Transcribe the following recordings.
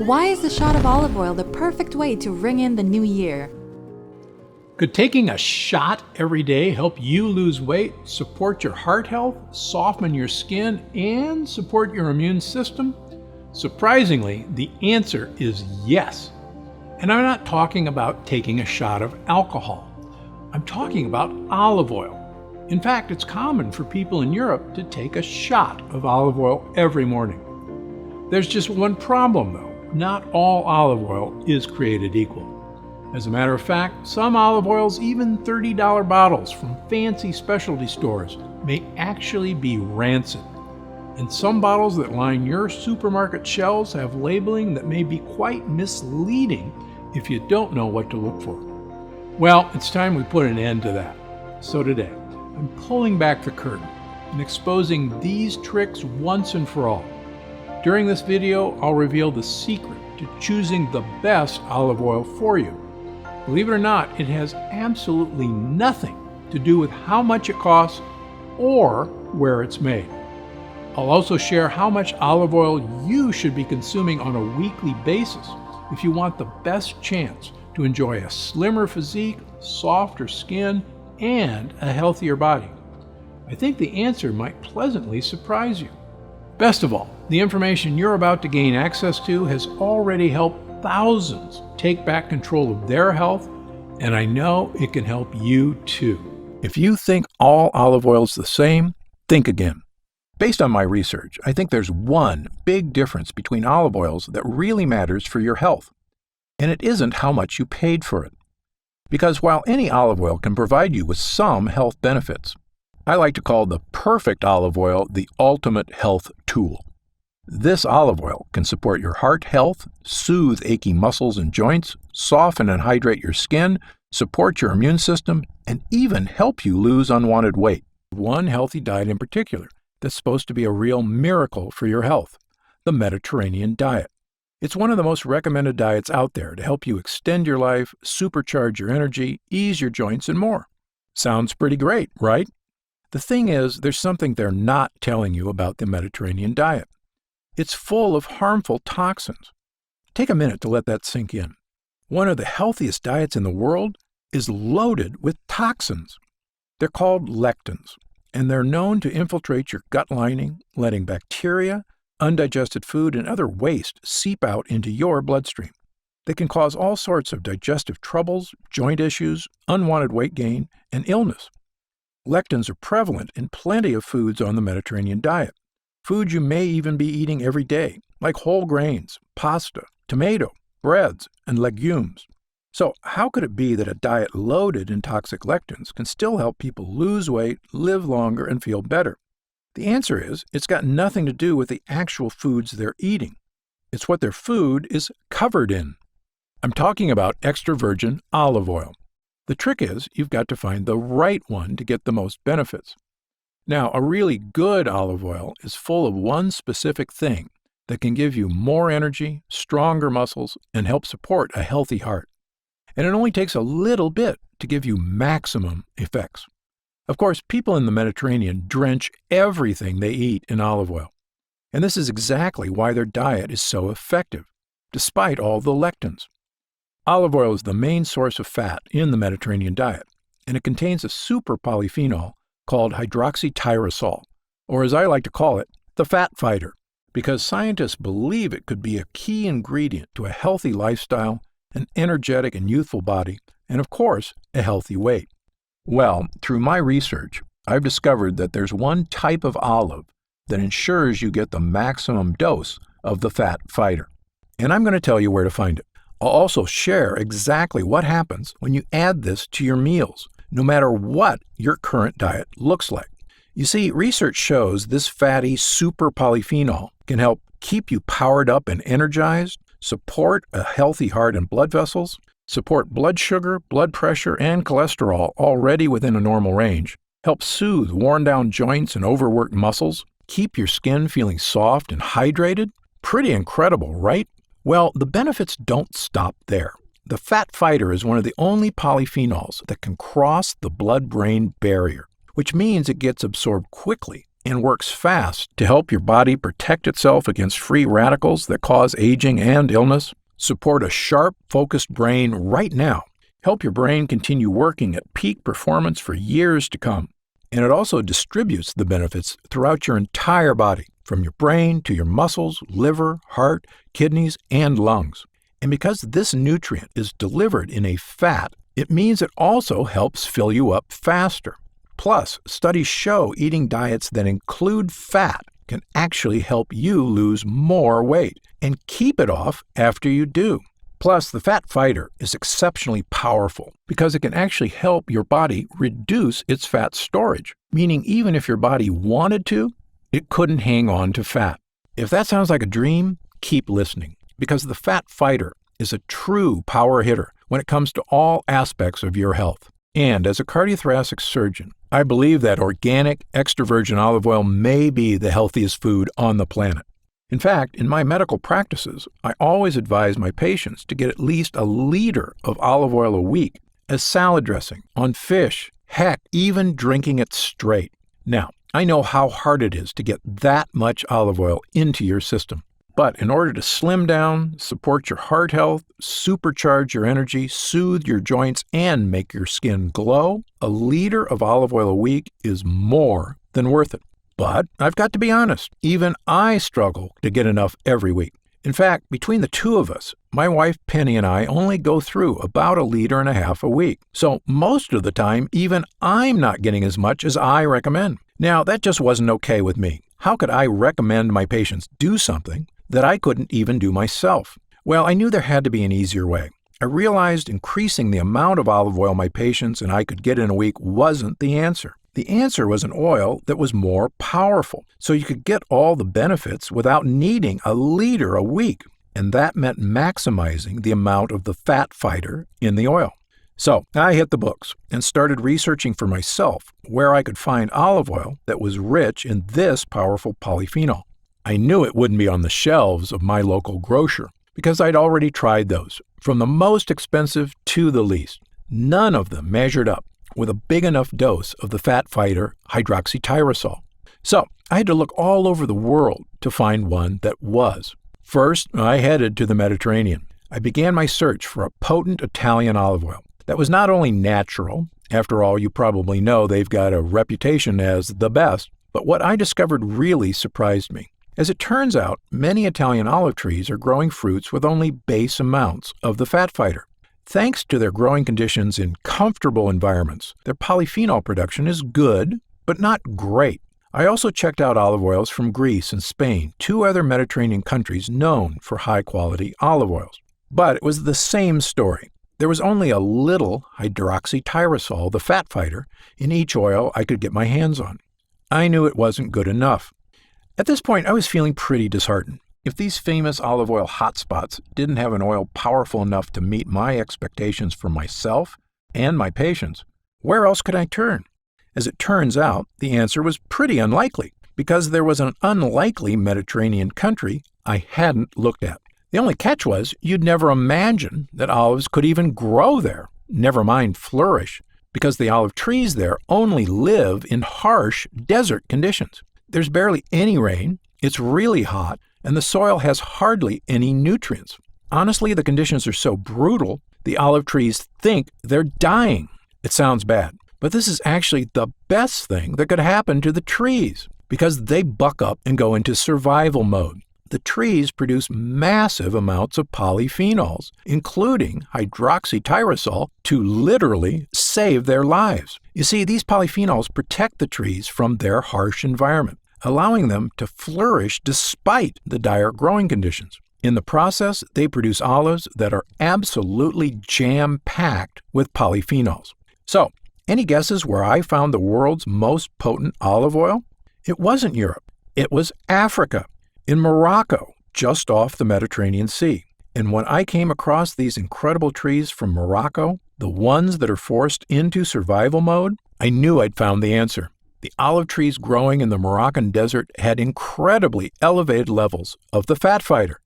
Why is a shot of olive oil the perfect way to ring in the new year? Could taking a shot every day help you lose weight, support your heart health, soften your skin, and support your immune system? Surprisingly, the answer is yes. And I'm not talking about taking a shot of alcohol. I'm talking about olive oil. In fact, it's common for people in Europe to take a shot of olive oil every morning. There's just one problem though. Not all olive oil is created equal. As a matter of fact, some olive oils, even $30 bottles from fancy specialty stores, may actually be rancid. And some bottles that line your supermarket shelves have labeling that may be quite misleading if you don't know what to look for. Well, it's time we put an end to that. So today, I'm pulling back the curtain and exposing these tricks once and for all. During this video, I'll reveal the secret to choosing the best olive oil for you. Believe it or not, it has absolutely nothing to do with how much it costs or where it's made. I'll also share how much olive oil you should be consuming on a weekly basis if you want the best chance to enjoy a slimmer physique, softer skin, and a healthier body. I think the answer might pleasantly surprise you. Best of all, the information you're about to gain access to has already helped thousands take back control of their health, and I know it can help you too. If you think all olive oil's the same, think again. Based on my research, I think there's one big difference between olive oils that really matters for your health, and it isn't how much you paid for it. Because while any olive oil can provide you with some health benefits, I like to call the perfect olive oil the ultimate health tool. This olive oil can support your heart health, soothe achy muscles and joints, soften and hydrate your skin, support your immune system, and even help you lose unwanted weight. One healthy diet in particular that's supposed to be a real miracle for your health, the Mediterranean diet. It's one of the most recommended diets out there to help you extend your life, supercharge your energy, ease your joints, and more. Sounds pretty great, right? The thing is, there's something they're not telling you about the Mediterranean diet. It's full of harmful toxins. Take a minute to let that sink in. One of the healthiest diets in the world is loaded with toxins. They're called lectins, and they're known to infiltrate your gut lining, letting bacteria, undigested food, and other waste seep out into your bloodstream. They can cause all sorts of digestive troubles, joint issues, unwanted weight gain, and illness. Lectins are prevalent in plenty of foods on the Mediterranean diet. Foods you may even be eating every day, like whole grains, pasta, tomato, breads, and legumes. So how could it be that a diet loaded in toxic lectins can still help people lose weight, live longer, and feel better? The answer is, it's got nothing to do with the actual foods they're eating. It's what their food is covered in. I'm talking about extra virgin olive oil. The trick is, you've got to find the right one to get the most benefits. Now, a really good olive oil is full of one specific thing that can give you more energy, stronger muscles, and help support a healthy heart. And it only takes a little bit to give you maximum effects. Of course, people in the Mediterranean drench everything they eat in olive oil. And this is exactly why their diet is so effective, despite all the lectins. Olive oil is the main source of fat in the Mediterranean diet, and it contains a super polyphenol called hydroxytyrosol, or as I like to call it, the fat fighter, because scientists believe it could be a key ingredient to a healthy lifestyle, an energetic and youthful body, and of course, a healthy weight. Well, through my research, I've discovered that there's one type of olive that ensures you get the maximum dose of the fat fighter. And I'm going to tell you where to find it. I'll also share exactly what happens when you add this to your meals, no matter what your current diet looks like. You see, research shows this fatty super polyphenol can help keep you powered up and energized, support a healthy heart and blood vessels, support blood sugar, blood pressure, and cholesterol already within a normal range, help soothe worn-down joints and overworked muscles, keep your skin feeling soft and hydrated. Pretty incredible, right? Well, the benefits don't stop there. The fat fighter is one of the only polyphenols that can cross the blood-brain barrier, which means it gets absorbed quickly and works fast to help your body protect itself against free radicals that cause aging and illness, support a sharp, focused brain right now, help your brain continue working at peak performance for years to come. And it also distributes the benefits throughout your entire body, from your brain to your muscles, liver, heart, kidneys, and lungs. And because this nutrient is delivered in a fat, it means it also helps fill you up faster. Plus, studies show eating diets that include fat can actually help you lose more weight and keep it off after you do. Plus, the fat fighter is exceptionally powerful because it can actually help your body reduce its fat storage, meaning even if your body wanted to, it couldn't hang on to fat. If that sounds like a dream, keep listening, because the fat fighter is a true power hitter when it comes to all aspects of your health. And as a cardiothoracic surgeon, I believe that organic extra virgin olive oil may be the healthiest food on the planet. In fact, in my medical practices, I always advise my patients to get at least a liter of olive oil a week as salad dressing, on fish, heck, even drinking it straight. Now, I know how hard it is to get that much olive oil into your system. But in order to slim down, support your heart health, supercharge your energy, soothe your joints, and make your skin glow, a liter of olive oil a week is more than worth it. But I've got to be honest, even I struggle to get enough every week. In fact, between the two of us, my wife Penny and I only go through about 1.5 liters a week. So most of the time, even I'm not getting as much as I recommend. Now, that just wasn't okay with me. How could I recommend my patients do something that I couldn't even do myself? Well, I knew there had to be an easier way. I realized increasing the amount of olive oil my patients and I could get in a week wasn't the answer. The answer was an oil that was more powerful, so you could get all the benefits without needing 1 liter a week. And that meant maximizing the amount of the fat fighter in the oil. So I hit the books and started researching for myself where I could find olive oil that was rich in this powerful polyphenol. I knew it wouldn't be on the shelves of my local grocer because I'd already tried those, from the most expensive to the least. None of them measured up with a big enough dose of the fat fighter hydroxytyrosol. So I had to look all over the world to find one that was. First, I headed to the Mediterranean. I began my search for a potent Italian olive oil that was not only natural, after all, you probably know they've got a reputation as the best, but what I discovered really surprised me. As it turns out, many Italian olive trees are growing fruits with only base amounts of the fat fighter. Thanks to their growing conditions in comfortable environments, their polyphenol production is good, but not great. I also checked out olive oils from Greece and Spain, 2 other Mediterranean countries known for high-quality olive oils. But it was the same story. There was only a little hydroxytyrosol, the fat fighter, in each oil I could get my hands on. I knew it wasn't good enough. At this point, I was feeling pretty disheartened. If these famous olive oil hotspots didn't have an oil powerful enough to meet my expectations for myself and my patients, where else could I turn? As it turns out, the answer was pretty unlikely, because there was an unlikely Mediterranean country I hadn't looked at. The only catch was you'd never imagine that olives could even grow there, never mind flourish, because the olive trees there only live in harsh desert conditions. There's barely any rain, it's really hot, and the soil has hardly any nutrients. Honestly, the conditions are so brutal, the olive trees think they're dying. It sounds bad, but this is actually the best thing that could happen to the trees, because they buck up and go into survival mode. The trees produce massive amounts of polyphenols, including hydroxytyrosol, to literally save their lives. You see, these polyphenols protect the trees from their harsh environment, allowing them to flourish despite the dire growing conditions. In the process, they produce olives that are absolutely jam-packed with polyphenols. So, any guesses where I found the world's most potent olive oil? It wasn't Europe. It was Africa, in Morocco, just off the Mediterranean Sea. And when I came across these incredible trees from Morocco, the ones that are forced into survival mode, I knew I'd found the answer. The olive trees growing in the Moroccan desert had incredibly elevated levels of the fat fighter.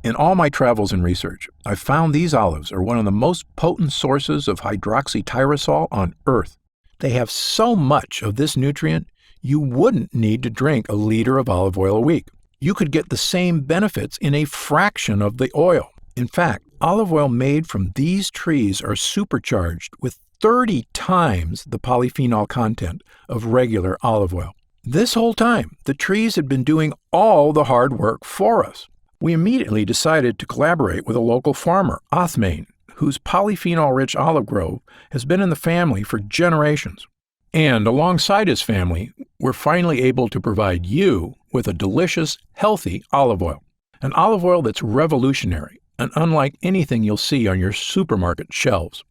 In all my travels and research, I found these olives are one of the most potent sources of hydroxytyrosol on Earth. They have so much of this nutrient, you wouldn't need to drink a liter of olive oil a week. You could get the same benefits in a fraction of the oil. In fact, olive oil made from these trees are supercharged with 30 times the polyphenol content of regular olive oil. This whole time, the trees had been doing all the hard work for us. We immediately decided to collaborate with a local farmer, Othmane, whose polyphenol-rich olive grove has been in the family for generations. And alongside his family, we're finally able to provide you with a delicious, healthy olive oil. An olive oil that's revolutionary and unlike anything you'll see on your supermarket shelves.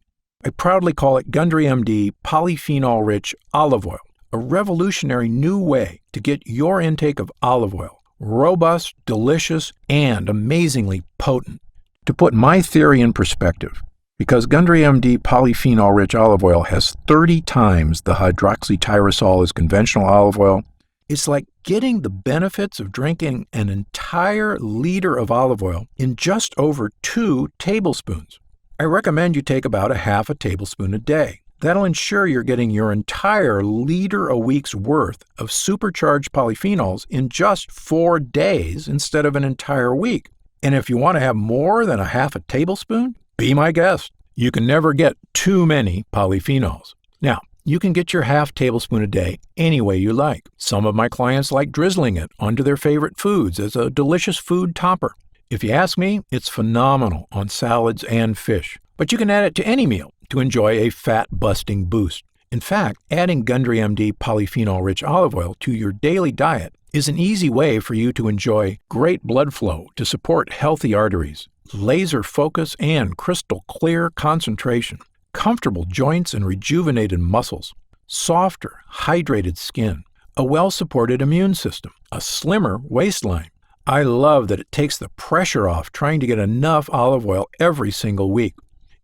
I proudly call it Gundry MD Polyphenol-Rich Olive Oil, a revolutionary new way to get your intake of olive oil. Robust, delicious, and amazingly potent. To put my theory in perspective, because Gundry MD Polyphenol-Rich Olive Oil has 30 times the hydroxytyrosol as conventional olive oil, it's like getting the benefits of drinking an entire liter of olive oil in just over 2 tablespoons. I recommend you take about a half a tablespoon a day. That'll ensure you're getting your entire liter a week's worth of supercharged polyphenols in just 4 days instead of an entire week. And if you want to have more than a half a tablespoon, be my guest. You can never get too many polyphenols. Now, you can get your half tablespoon a day any way you like. Some of my clients like drizzling it onto their favorite foods as a delicious food topper. If you ask me, it's phenomenal on salads and fish. But you can add it to any meal to enjoy a fat-busting boost. In fact, adding Gundry MD Polyphenol-Rich Olive Oil to your daily diet is an easy way for you to enjoy great blood flow to support healthy arteries, laser focus and crystal clear concentration, comfortable joints and rejuvenated muscles, softer, hydrated skin, a well-supported immune system, a slimmer waistline. I love that it takes the pressure off trying to get enough olive oil every single week.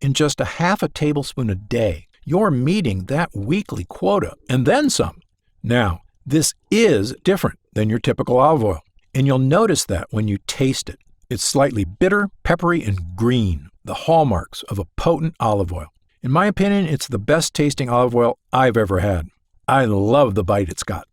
In just a half a tablespoon a day, you're meeting that weekly quota and then some. Now, this is different than your typical olive oil, and you'll notice that when you taste it. It's slightly bitter, peppery, and green, the hallmarks of a potent olive oil. In my opinion, it's the best tasting olive oil I've ever had. I love the bite it's got.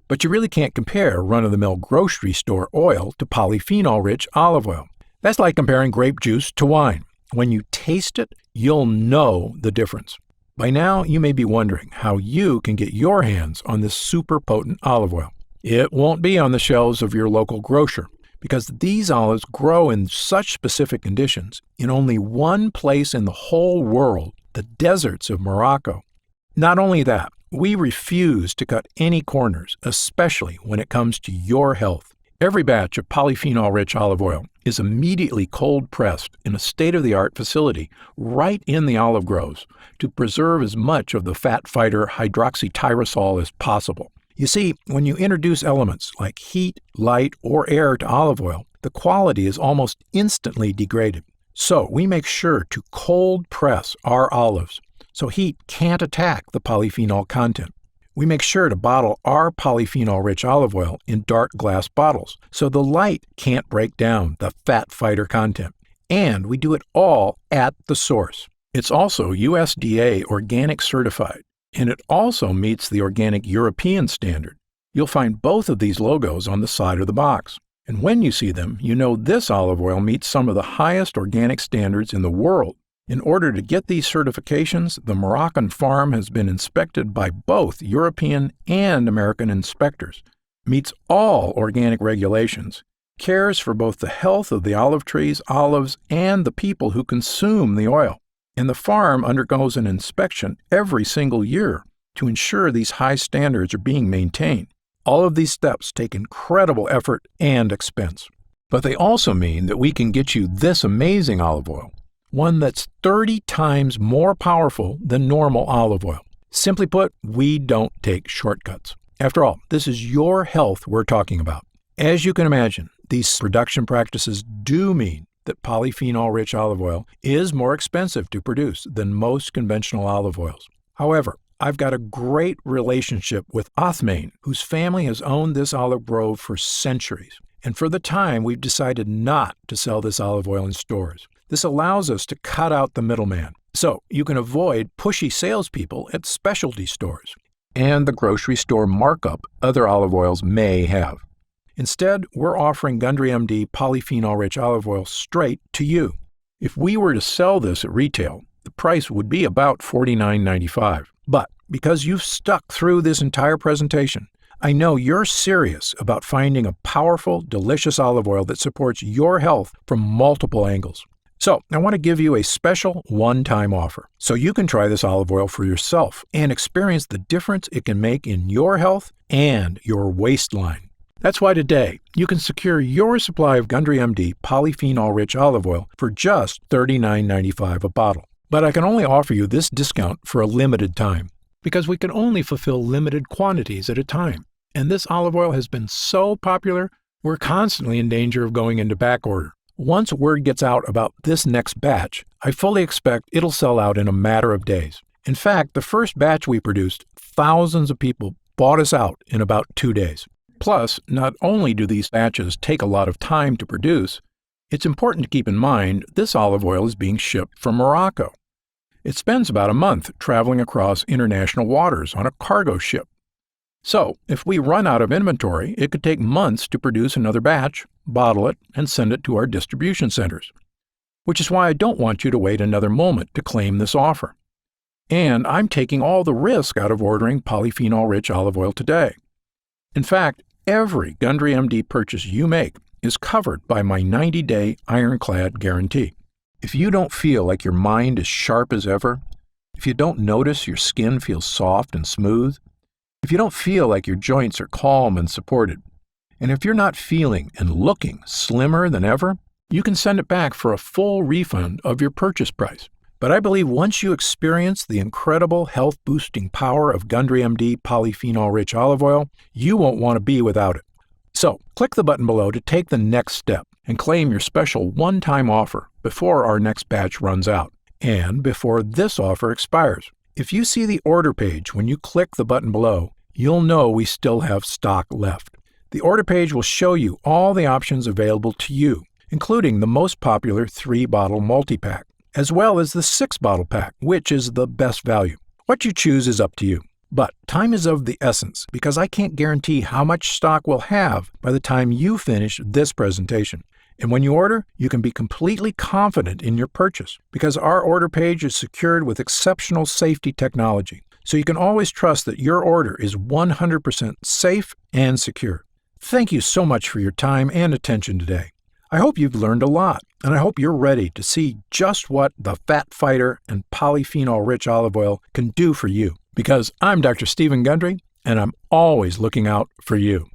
But you really can't compare run-of-the-mill grocery store oil to polyphenol-rich olive oil. That's like comparing grape juice to wine. When you taste it, you'll know the difference. By now, you may be wondering how you can get your hands on this super potent olive oil. It won't be on the shelves of your local grocer because these olives grow in such specific conditions in only one place in the whole world, the deserts of Morocco. Not only that, we refuse to cut any corners, especially when it comes to your health. Every batch of polyphenol-rich olive oil is immediately cold-pressed in a state-of-the-art facility right in the olive groves to preserve as much of the fat fighter hydroxytyrosol as possible. You see, when you introduce elements like heat, light, or air to olive oil, the quality is almost instantly degraded. So we make sure to cold-press our olives so heat can't attack the polyphenol content. We make sure to bottle our polyphenol-rich olive oil in dark glass bottles so the light can't break down the fat fighter content. And we do it all at the source. It's also USDA organic certified, and it also meets the organic European standard. You'll find both of these logos on the side of the box. And when you see them, you know this olive oil meets some of the highest organic standards in the world. In order to get these certifications, the Moroccan farm has been inspected by both European and American inspectors, meets all organic regulations, cares for both the health of the olive trees, olives, and the people who consume the oil. And the farm undergoes an inspection every single year to ensure these high standards are being maintained. All of these steps take incredible effort and expense. But they also mean that we can get you this amazing olive oil, one that's 30 times more powerful than normal olive oil. Simply put, we don't take shortcuts. After all, this is your health we're talking about. As you can imagine, these production practices do mean that polyphenol-rich olive oil is more expensive to produce than most conventional olive oils. However, I've got a great relationship with Othmane, whose family has owned this olive grove for centuries. And for the time, we've decided not to sell this olive oil in stores. This allows us to cut out the middleman, so you can avoid pushy salespeople at specialty stores. and the grocery store markup other olive oils may have. Instead, we're offering Gundry MD polyphenol-rich olive oil straight to you. If we were to sell this at retail, the price would be about $49.95. But because you've stuck through this entire presentation, I know you're serious about finding a powerful, delicious olive oil that supports your health from multiple angles. So I want to give you a special one-time offer so you can try this olive oil for yourself and experience the difference it can make in your health and your waistline. That's why today you can secure your supply of Gundry MD polyphenol-rich olive oil for just $39.95 a bottle. But I can only offer you this discount for a limited time because we can only fulfill limited quantities at a time. And this olive oil has been so popular, we're constantly in danger of going into back order. Once word gets out about this next batch, I fully expect it'll sell out in a matter of days. In fact, the first batch we produced, thousands of people bought us out in about 2 days. Plus, not only do these batches take a lot of time to produce, it's important to keep in mind this olive oil is being shipped from Morocco. It spends about a month traveling across international waters on a cargo ship. So, if we run out of inventory, it could take months to produce another batch, bottle it, and send it to our distribution centers. Which is why I don't want you to wait another moment to claim this offer. And I'm taking all the risk out of ordering polyphenol-rich olive oil today. In fact, every Gundry MD purchase you make is covered by my 90-day ironclad guarantee. If you don't feel like your mind is sharp as ever, if you don't notice your skin feels soft and smooth, if you don't feel like your joints are calm and supported, and if you're not feeling and looking slimmer than ever, you can send it back for a full refund of your purchase price. But I believe once you experience the incredible health-boosting power of Gundry MD polyphenol-rich olive oil, you won't want to be without it. So, click the button below to take the next step and claim your special one-time offer before our next batch runs out and before this offer expires. If you see the order page when you click the button below, you'll know we still have stock left. The order page will show you all the options available to you, including the most popular 3-bottle multi-pack, as well as the 6-bottle pack, which is the best value. What you choose is up to you. But time is of the essence because I can't guarantee how much stock we'll have by the time you finish this presentation. And when you order, you can be completely confident in your purchase because our order page is secured with exceptional safety technology. So you can always trust that your order is 100% safe and secure. Thank you so much for your time and attention today. I hope you've learned a lot, and I hope you're ready to see just what the Fat Fighter and polyphenol-rich olive oil can do for you. Because I'm Dr. Stephen Gundry, and I'm always looking out for you.